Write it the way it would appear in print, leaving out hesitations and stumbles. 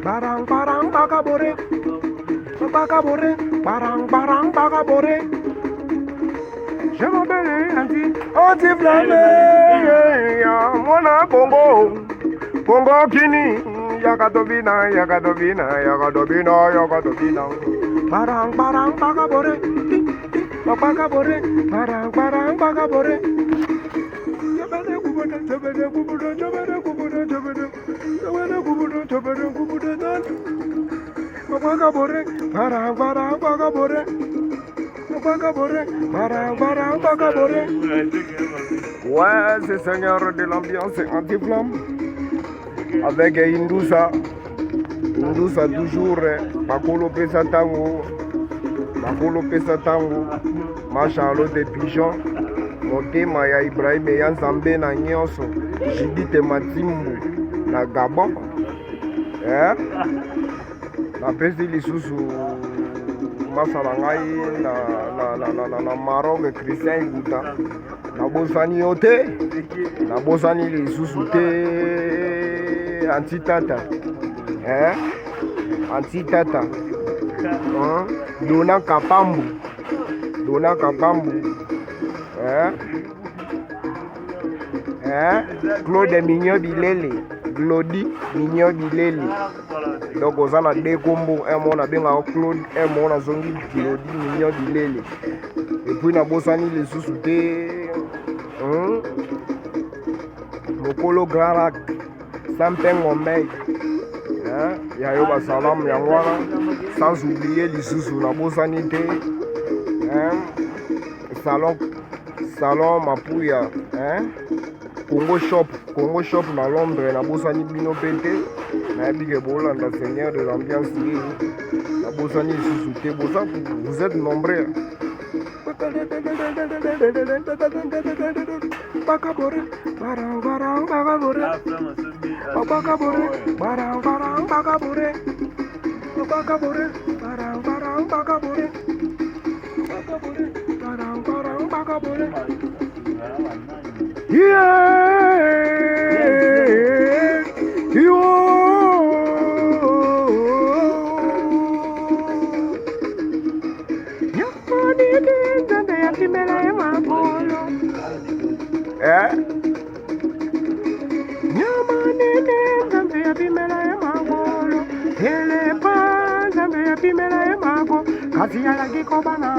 barang barang bagabore, bagabore, barang barang bagabore. Je m'appelle anti-flamme, mona Congo, Congo Kini, Yakadobina, Yakadobina, Yakadobina, Yakadobina. Barang barang bagabore, bagabore, barang barang bagabore. Bagabore, barang barang bagabore. Ouais, c'est Seigneur de l'ambiance anti-flamme. Avec Indousa. Indousa toujours. Bakolo pesa tango. Bakolo pesa tango. Machalo de pigeon. Motema ya Ibrahim ya Nzambe na nyonso. Judith Matimbu na Gabon. Na pesi lisusu masala ngai na Maroc Christian Iguta nabosani yo te nabosani lisusu te antitata antitata Dona Kapambu Claude Mignon Bilele Glody Mignon Bilele. Donc oza na de kombo un na benga Claude un na zongi Glody Mignon Bilele. Et puis na bosani lisusu te mokolo Grarak Sampengo Mei ya yo basalam yango wana sans oublier lisusu na bosani te salon Mapuya Congo shop na Londres na bosani bino pete na bige bolanda Seigneur de l'ambiance na bosani lisusu te bosa vous êtes nombreux. Bagabore, barang barang bagabore, bagabore, barang barang bagabore, bagabore, barang barang bagabore, bagabore, barang barang bagabore. Yeah, yo. Kasi ya lagi ko ba na